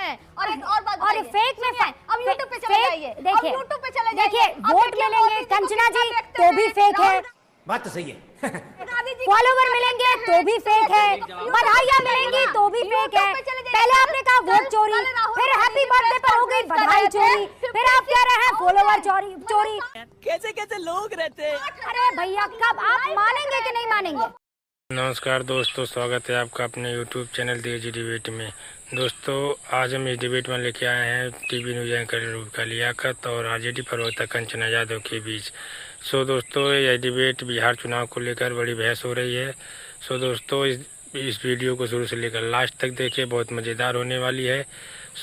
और एक और बात और फेक में अब यूट्यूब पे चले जाइए, देखिए यूट्यूब पे चले जाइए, देखिए वोट मिलेंगे कंचना जी तो भी फेक है, बात तो सही है। फॉलोवर मिलेंगे तो भी फेक है, बधाइयाँ मिलेंगी तो भी फेक है। पहले आपने कहा वोट चोरी, फिर हैप्पी बर्थडे पर हो गई बधाई चोरी, फिर आप कह रहे हैं फॉलोवर चोरी। कैसे कैसे लोग रहते हैं। अरे भैया कब आप मानेंगे कि नहीं मानेंगे? नमस्कार दोस्तों, स्वागत है आपका अपने YouTube चैनल देजी डिबेट में। दोस्तों आज हम इस डिबेट में लेके आए हैं TV news anchor Rubika Liyaquat और आरजेडी प्रवक्ता कंचना यादव के बीच। सो दोस्तों यह डिबेट बिहार चुनाव को लेकर बड़ी बहस हो रही है। सो दोस्तों इस वीडियो को शुरू से लेकर लास्ट तक देखिए, बहुत मज़ेदार होने वाली है।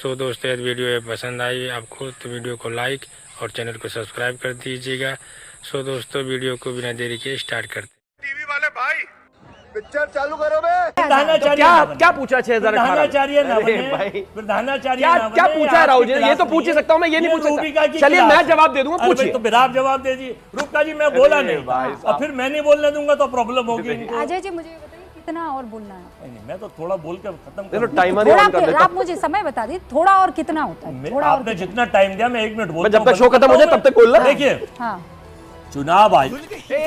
सो दोस्तों यदि वीडियो पसंद आई आपको तो वीडियो को लाइक और चैनल को सब्सक्राइब कर दीजिएगा। सो दोस्तों वीडियो को बिना देरी के स्टार्ट करते। टीवी वाले भाई पिक्चर चालू करो बे। क्या पूछा 6018 प्रधानाचार्य क्या पूछा राहुल जी? ये तो पूछ ही सकता हूँ मैं, ये नहीं पूछ सकता। चलिए मैं जवाब दे दूंगा, पूछिए। तो फिर आप जवाब दे दीजिए। रूबिका जी मैं बोला नहीं और फिर मैं नहीं बोलने दूंगा तो प्रॉब्लम होगी इनको। अजय जी मुझे बताइए कितना और बोलना है? नहीं मैं तो थोड़ा बोल कर खत्म चलो कर टाइमर ही ऑन कर देता आप मुझे समय बता दीजिए थोड़ा और कितना होता है? थोड़ा आपने जितना टाइम दिया मैं 1 मिनट बोल, जब तक शो खत्म हो जाए तब तक बोलना। देखिए हाँ चुनाव आयोग बेटे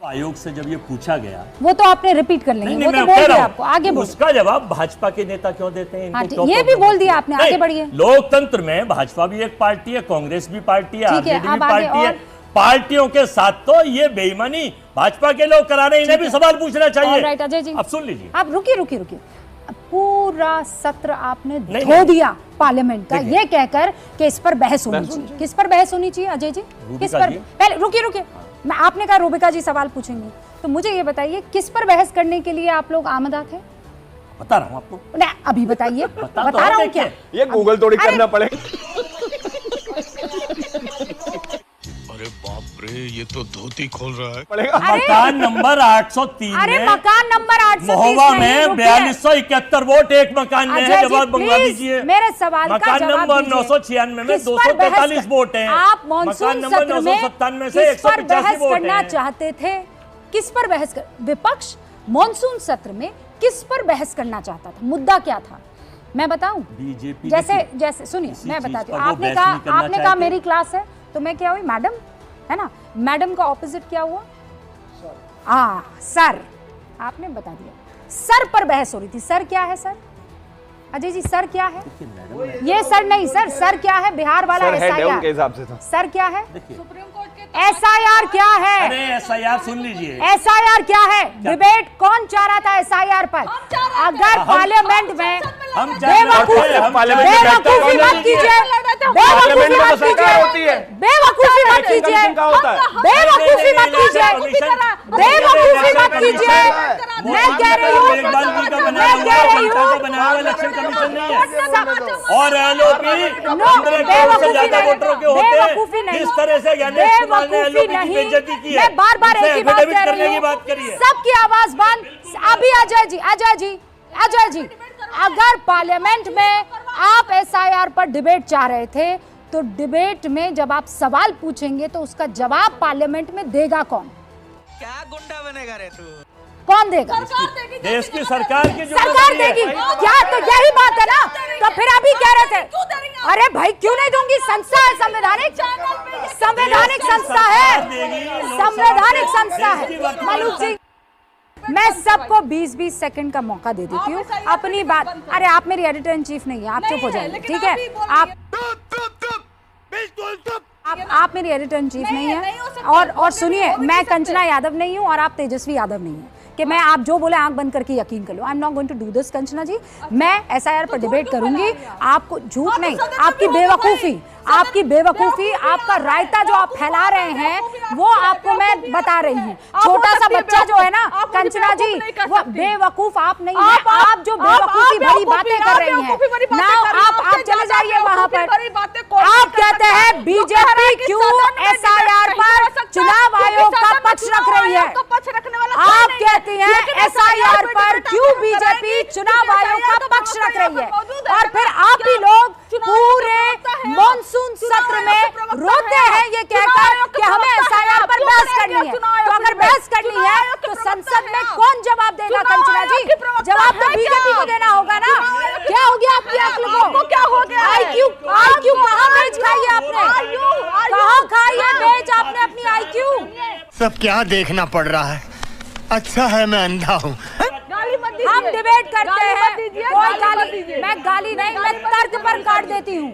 आयोग से जब ये पूछा गया, वो तो आपने रिपीट कर लेंगे, वो तो मैं बोल कह दिया रहा आपको, आगे हूं बोल। उसका जवाब भाजपा के नेता क्यों देते हैं हाँ, इनको? ये भी बोल दिया आपने, आगे बढ़िए। लोकतंत्र में भाजपा भी एक पार्टी है, कांग्रेस भी पार्टी है, ठीक है, आरजेडी भी अब आगे पार्टी है। और? पार्टियों के साथ तो ये बेईमानी भाजपा के लोग करा रहे हैं, इन्हें भी सवाल पूछना चाहिए। ऑलराइट अजय जी, अब सुन लीजिए। आप रुकिए। पूरा सत्र आपने नहीं, धो दिया पार्लियामेंट का, देखिए। ये कहकर कि इस पर बहस होनी चाहिए। किस पर बहस होनी चाहिए अजय जी? किस रूबिका पर? जी। पहले रुकिए, मैं आपने कहा रूबिका जी सवाल पूछेंगी, तो मुझे ये बताइए किस पर बहस करने के लिए आप लोग आमदा थे? बता रहा हूँ आपको। नहीं अभी बताइए, बता रहा हूँ क्या? ये गूगल थोड़ी करना पड़ेगा। अरे बाप रे, ये तो धोती खोल रहा है। पड़ेगा। मकान नंबर 803 अरे में मकान नंबर 830 महोबा नहीं, में रुकिए। 4271 वोट एक मकान में अजय है। जी, जवाब मंगवा प्लीज, दीजिए। मेरे सवाल का मकान जवाब नंबर दीजिए। 996 में किस पर 243 बहस- वोट हैं। आप मकान मॉनसून नंबर सत्र में 997 से किस पर 185 बहस वोट करना हैं। चाहते थे? किस पर बहस कर, विपक्ष मॉनसून सत्र में किस पर बहस करना चाहता था? मुद्दा क्या था मैं बताऊं? बीजेपी जैसे सुनिए किसी मैं चीज बताती पर हूँ। वो आपने बहस नहीं करना कहा चाहते। मेरी क्लास है तो मैं क्या हुई मैडम, है ना? मैडम का ऑपोजिट क्या हुआ? सर। आपने बता दिया सर पर बहस हो रही थी। सर क्या है सर? अजय जी सर क्या है? ये सर नहीं, सर क्या है? बिहार वाला सर है उनके SIR हिसाब से तो। सर क्या है? देखिए SIR क्या है? अरे SIR सुन लीजिए। SIR क्या है? डिबेट कौन चाह रहा था SIR पर? अगर पार्लियामेंट में हम बेवकूफी मत कीजिए, पार्लियामेंट में तो सरकार होती है। बेवकूफी मत कीजिए, कमीशन का होता है। बेवकूफी मत कीजिए, बेवकूफी मत कीजिए। मैं कह रही हूँ इलेक्शन कमीशन नहीं है और LOP 15 करोड़ से बेवकूफी ज्यादा नहीं, वोटरों के होते बेवकूफी नहीं, इस तरह से ज्ञानेश कुमार ने बेवकूफी LOP की नहीं। बेइज्जती की है। मैं बार एक ही बात एफिडेविट कह करने रही की हूँ, बात करिए। सबकी आवाज बंद। अभी अजय जी, अगर पार्लियामेंट में आप SIR पर डिबेट चाह रहे थे तो डिबेट में जब आप सवाल पूछेंगे तो उसका जवाब पार्लियामेंट में देगा कौन? क्या गुंडा बनेगा रे तू? कौन देगा? देश की सरकार की सरकार देगी क्या? तो यही बात है ना, तो फिर अभी कह रहे थे अरे भाई क्यों नहीं दूंगी? संस्था है, संवैधानिक संस्था है। मलूक जी मैं सबको 20-20 सेकंड का मौका दे देती हूँ अपनी बात। अरे आप मेरी एडिटर इन चीफ नहीं है, आप चुप हो जाइए, ठीक है? आप मेरी एडिटर इन चीफ नहीं है। और सुनिए, मैं कंचना यादव नहीं हूँ और आप तेजस्वी यादव नहीं है कि मैं आप जो बोले आंख बंद करके यकीन कर लो। I am not going to do this Kanchana ji. मैं SIR पर डिबेट करूंगी। आपको झूठ नहीं, आपकी बेवकूफी, आपका रायता जो आप फैला रहे हैं वो आपको मैं बता रही हूँ। छोटा सा बच्चा जो है ना कंचना जी, वो बेवकूफ आप नहीं है। आप जो बेवकूफी भरी बातें कर रही हैं ना, आप चले जाइए वहां पर। आप कहते हैं बीजेपी क्यों SIR पर चुनाव आयोग का पक्ष रख रही है। आप कहती हैं SIR पर क्यों बीजेपी चुनाव आयोग का पक्ष रख रही है, और फिर आप ही लोग पूरे मॉनसून सत्र में रोते हैं ये कहकर कि हमें SIR पर बहस करनी है। तो अगर बहस करनी है तो संसद में कौन जवाब देगा कंचना जी? जवाब तो बीजेपी को देना होगा ना। क्या हो गया आपकी अक्ल को? क्या हो गया? IQ कहाँ बेच खाई है आपने? कहाँ खाई है बेच आपने अपनी IQ? सब क्या देखना पड़ रहा है? अच्छा है मैं अंधा हूँ। हम डिबेट करते हैं, कोई गाली, मैं गाली नहीं, मैं तर्क पर काट देती हूँ,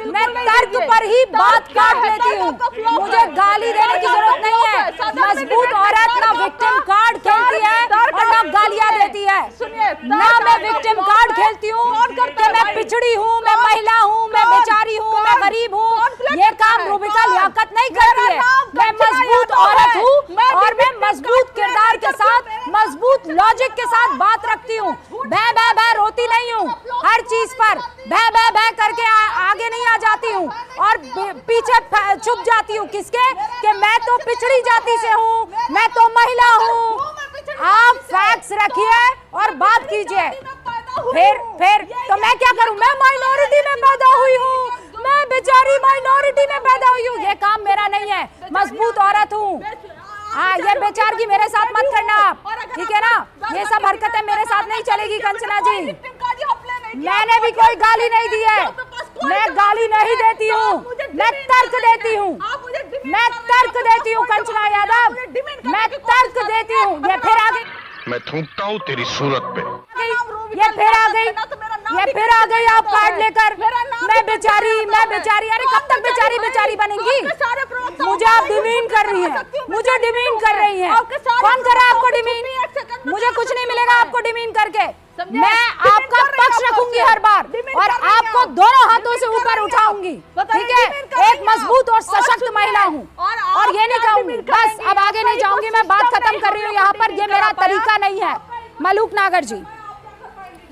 मैं तर्क पर ही बात काट लेती हूँ। मुझे गाली देने की जरूरत नहीं है। मजबूत औरत ना विक्टिम कार्ड खेलती है और ना गालियाँ देती है। ना मैं विक्टिम कार्ड खेलती हूँ कि मैं पिछड़ी हूँ, मैं महिला हूँ, मैं बेचारी हूँ, मैं गरीब हूँ। ये काम रूबिका लियाकत नहीं करती है। मैं मजबूत औरत हूँ और मैं मजबूत किरदार के साथ, मजबूत लॉजिक के साथ बात रखती हूँ। बह बह बह रोती नहीं हूँ हर चीज पर, बह बह बह करके आगे नहीं आ जाती हूँ और पीछे छुप जाती हूँ। किसके? कि मैं तो पिछड़ी जाति से हूँ, मैं तो महिला हूँ। आप फैक्ट्स रखिए और बात कीजिए। फिर तो मैं क्या करूँ? मैं माइनॉरिटी में पैदा हुई हूँ, मैं बेचारी माइनॉरिटी में पैदा हुई हूँ। ये काम मेरा नहीं है। मजबूत औरत हूँ। हाँ, ये बेचारगी मेरे साथ मत करना आप, ठीक है ना? ये सब हरकतें मेरे साथ नहीं चलेगी कंचना जी। मैंने भी कोई गाली नहीं दी है, मैं गाली नहीं देती हूँ, मैं तर्क देती हूँ, मैं तर्क देती हूँ कंचना यादव, मैं तर्क देती हूँ। ये फिर आ गई, मैं थूकता हूँ तेरी सूरत पे। ये फिर आ गई, ये फिर आ गई आप कार्ड लेकर। मैं बेचारी, अरे कब तक बेचारी बेचारी बनेंगी? मुझे आप डिमीन कर रही हैं, मुझे डिमीन कर रही हैं। कौन कर रहा है आपको डिमीन? मुझे कुछ नहीं मिलेगा आपको डिमीन करके। मैं आपका पक्ष रखूंगी हर बार और आपको दोनों हाथों से ऊपर उठाऊंगी, ठीक है? एक मजबूत और सशक्त महिला हूँ और ये नहीं कहूंगी। बस अब आगे नहीं जाऊंगी, मैं बात खत्म कर रही हूँ यहाँ पर। ये मेरा तरीका नहीं है। मलूक नागर जी,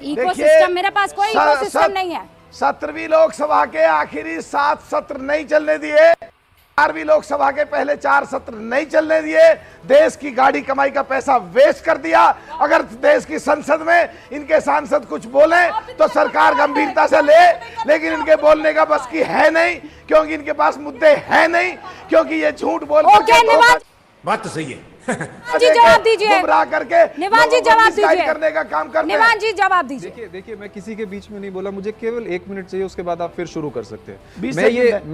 इकोसिस्टम, मेरे पास कोई इकोसिस्टम नहीं है। 17वीं लोकसभा के आखिरी 7 सत्र नहीं चलने दिए, 4वीं लोकसभा के पहले 4 सत्र नहीं चलने दिए, देश की गाड़ी कमाई का पैसा वेस्ट कर दिया। अगर देश की संसद में इनके सांसद कुछ बोले तो सरकार गंभीरता से ले, लेकिन इनके बोलने का बस की है नहीं, क्योंकि इनके पास मुद्दे है नहीं, क्योंकि ये झूठ बोल बात तो सही है। जी जवाब दीजिए, गुमराह करके निवान जी जवाब दीजिए, करने का काम करते हैं। निवान जी जवाब दीजिए। देखिए मैं किसी के बीच में नहीं बोला, मुझे केवल 1 मिनट चाहिए, उसके बाद आप फिर शुरू कर सकते हैं। 20 सेकंड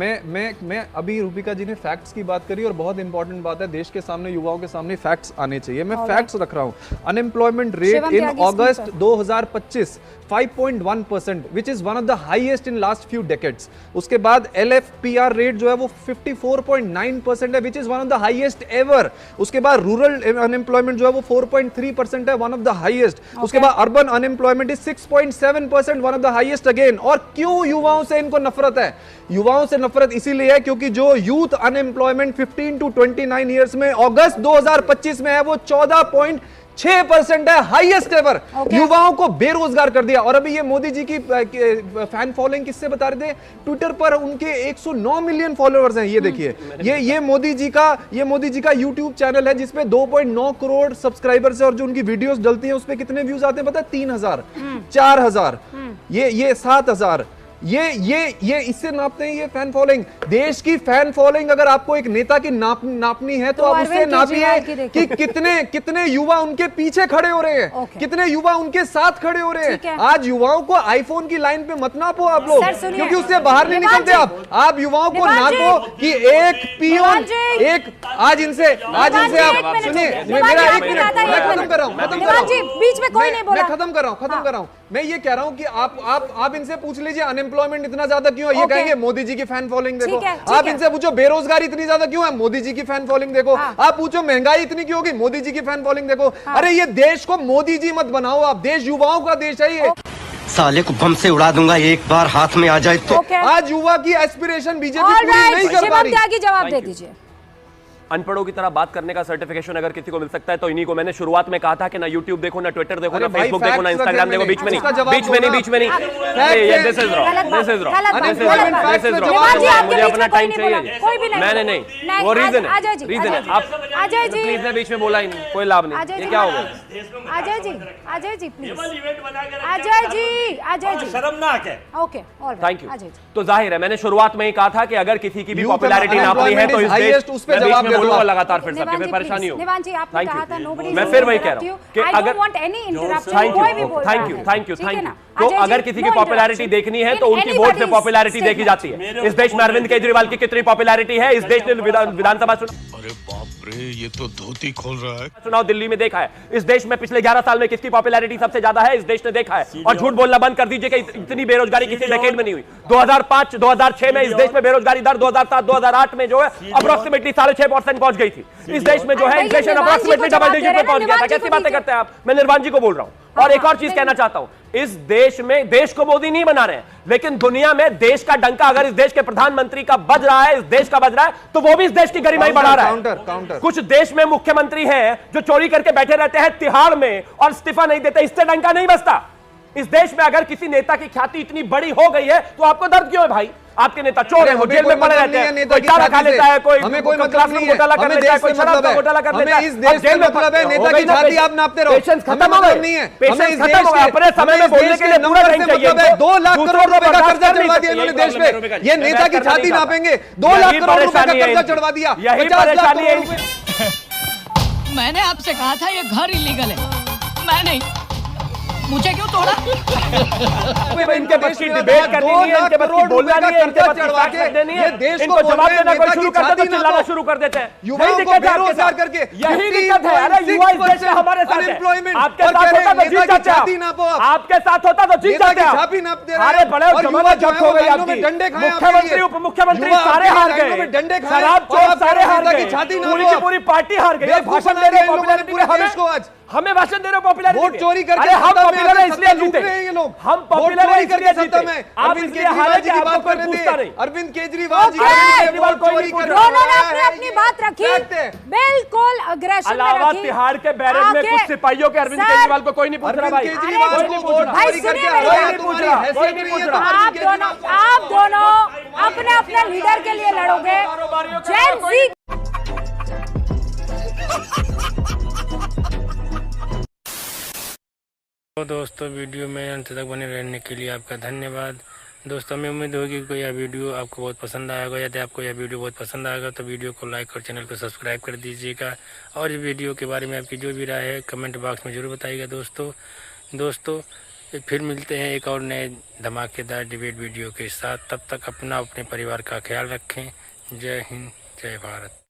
मैं अभी रूबिका जी ने फैक्ट्स की बात करी और बहुत इंपॉर्टेंट बात है, देश के सामने, युवाओं के सामने फैक्ट्स आने चाहिए। मैं फैक्ट्स रख रहा हूं। Unemployment rate in August 2025 5.1%, which is one of the highest in last few decades. उसके बाद LFPR रेट जो है वो 54.9% है, which is one of the highest ever. उसके बाद रूरल अनएम्प्लॉयमेंट जो है वो 4.3% है, वन ऑफ द हाईएस्ट। उसके बाद urban unemployment is 6.7%, one of the highest again. और क्यों युवाओं से इनको नफरत है? युवाओं से नफरत इसीलिए है क्योंकि जो यूथ अनएम्प्लॉयमेंट 15 to 29 ईयर्स में अगस्त 2025 में है वो 14.6% है, हाईएस्ट एवर। युवाओं को बेरोजगार कर दिया। और अभी ये मोदी जी की फैन फॉलोइंग किससे बता रहे थे? ट्विटर पर उनके 109 मिलियन फॉलोअर्स हैं। ये देखिए, ये मोदी जी का यूट्यूब चैनल है जिसपे 2.9 करोड़ सब्सक्राइबर्स है और जो उनकी वीडियोस डलती हैं उस पे कितने व्यूज आते हैं पता है? 3000, 4000, ये 7000। ये इससे नापते हैं ये फैन फॉलोइंग। देश की फैन फॉलोइंग अगर आपको एक नेता की नापनी है तो आप उससे नापिए कि कितने युवा उनके पीछे खड़े हो रहे हैं, कितने युवा उनके साथ खड़े हो रहे हैं। आज युवाओं को आईफोन की लाइन पे मत नापो आप लोग, क्योंकि उससे बाहर नहीं निकलते आप युवाओं को नापो कि एक पियोन, एक आज इनसे आप सुनिए, मेरा 1 मिनट, मैं खत्म कर रहा हूं, बीच में कोई नहीं बोला, मैं खत्म कर रहा हूं। मैं ये कह रहा हूं कि आप इनसे पूछ लीजिए अनएम्प्लॉयमेंट इतना ज्यादा क्यों है, ये कहेंगे मोदी जी की फैन फॉलोइंग देखो। आप इनसे पूछो बेरोजगारी इतनी ज्यादा क्यों है, मोदी जी की फैन फॉलोइंग देखो। आप पूछो महंगाई इतनी क्यों होगी, मोदी जी की फैन फॉलोइंग देखो। अरे ये देश को मोदी जी मत बनाओ आप, देश युवाओं का देश है ये। साले को बम से उड़ा दूंगा एक बार हाथ में आ जाए तो। आज युवा की एस्पिरेशन बीजेपी पूरी नहीं कर पा रही। जवाब दे दीजिए। अनपढ़ों की तरह बात करने का सर्टिफिकेशन अगर किसी को मिल सकता है तो इन्हीं को। मैंने शुरुआत में कहा था कि ना यूट्यूब देखो, ना ट्विटर देखो, ना फेसबुक देखो, ना इंस्टाग्राम देखो, बीच में नहीं, this is wrong, this is wrong, this is wrong. मुझे अपना टाइम चाहिए। मैंने नहीं, वो रीजन है, रीजन है। आप प्लीज ने बीच में बोला ही नहीं, कोई लाभ नहीं। ये क्या हो गया? अजय जी प्लीज, अजय जी शर्मनाक है। Okay, thank you. तो जाहिर है मैंने शुरुआत में ही कहा था कि अगर किसी की भी पॉपुलैरिटी नापनी है तो इस देश उस पे जवाब दे दो लगातार, फिर सबके फिर परेशानी हो। निवान जी आपने कहा था नोबडी, मैं फिर वही कह रहा हूं कि अगर थैंक यू तो अगर किसी की पॉपुलैरिटी देखनी है तो उनकी वोट से पॉपुलैरिटी देखी जाती है। इस देश में अरविंद केजरीवाल की कितनी पॉपुलैरिटी है? इस देश ने विधानसभा चुनाव, अरे बाप रे, ये तो धोती खोल रहा है। चुनाव दिल्ली में देखा है। इस देश में पिछले 11 साल में किसकी पॉपुलैरिटी सबसे ज्यादा है? इस देश ने देखा है। और झूठ बोलना बंद कर दीजिए कि इतनी बेरोजगारी किसी डेकेड में नहीं हुई। 2005 2006 में इस देश में बेरोजगारी दर 2007 2008 में जो है अप्रोक्सीमेटली 6.5% पहुंच गई थी। इस देश में जो है इन्फ्लेशन अप्रोक्सीमेटली डबल डिजिट पे पहुंच गया था। कैसी बातें करते हैं आप? मैं निर्वाण जी को बोल रहा हूं। और एक और चीज कहना चाहता हूं, इस देश में, देश को मोदी नहीं बना रहे हैं, लेकिन दुनिया में देश का डंका अगर इस देश के प्रधानमंत्री का बज रहा है, इस देश का बज रहा है, तो वो भी इस देश की गरिमाई बढ़ा रहा है। कुछ देश में मुख्यमंत्री हैं जो चोरी करके बैठे रहते हैं तिहाड़ में और इस्तीफा नहीं देते, इससे डंका नहीं बजता। इस देश में अगर किसी नेता की ख्याति इतनी बड़ी हो गई है तो आपको दर्द क्यों है भाई? आपके नेता चोर है, वो जेल में पड़े रहते हैं, कोई चारा खा लेता है, कोई हमें कोई मतलब नहीं है, घोटाला कर लेता है, कोई शराब का घोटाला कर लेता है। इस देश में मतलब है नेता की छाती आप नापते रहो। पेशेंस खत्म हो गई, नहीं है, पेशेंस खत्म हो गया। अपने समय में बोलने के लिए पूरा टाइम चाहिए। 2 लाख करोड़ रुपए का कर्जा चढ़वा दिया इन्होंने देश में। ये नेता की छाती नापेंगे? 2 लाख करोड़ रुपए का कर्जा चढ़वा दिया, 50 लाख करोड़ रुपए। मैंने आपसे कहा था ये घर इलीगल है, मैं नहीं, मुझे क्यों तोड़ा? इनके बस की डिबेट करनी नहीं है, इनके बस की बोलना नहीं है, इनके बस की बात करनी है, इनको जवाब देना कोई शुरू करते तो चिल्लाना शुरू कर देते हैं। यही दिक्कत है आपके साथ, यही दिक्कत है। अरे युवा इस देश में हमारे साथ है, आपके साथ होता तो जीत जाते आप, आपके साथ होता तो जीत जाते आप। अरे बड़े जमाना जब्त हो गई आपकी, मुख्यमंत्री उप मुख्यमंत्री सारे हार गए, शराब चोर सारे हार गए, पूरी की पूरी पार्टी हार गई। भाषण दे रहे हैं पॉपुलैरिटी, हमें भाषण दे रहे हो पॉपुलैरिटी, वोट चोरी करके हम पॉपुलर है इसलिए जीते, हम पॉपुलर है इसलिए जीते। आप इसलिए हारे कि आपको कोई पूछता नहीं। अरविंद केजरीवाल जी चोरी कर रहे हैं, उन्होंने अपनी बात रखी, बिल्कुल अग्रेशन में अलावा रखी। तिहाड़ के बैरक में कुछ सिपाहियों के अरविंद केजरीवाल को कोई नहीं पूछ रहा भाई, भाई सुनिए मेरी बात, कोई नहीं पूछ रहा। आप दोनों अपने अपने लीडर के लिए लड़ोगे। जेन ज़ी तो दोस्तों वीडियो में अंत तक बने रहने के लिए आपका धन्यवाद। दोस्तों हमें उम्मीद होगी कि यह वीडियो आपको बहुत पसंद आएगा। यदि आपको यह वीडियो बहुत पसंद आएगा तो वीडियो को लाइक और चैनल को सब्सक्राइब कर दीजिएगा। और इस वीडियो के बारे में आपकी जो भी राय है कमेंट बॉक्स में जरूर बताइएगा। दोस्तों फिर मिलते हैं एक और नए धमाकेदार डिबेट वीडियो के साथ। तब तक अपना अपने परिवार का ख्याल रखें। जय हिंद, जय भारत।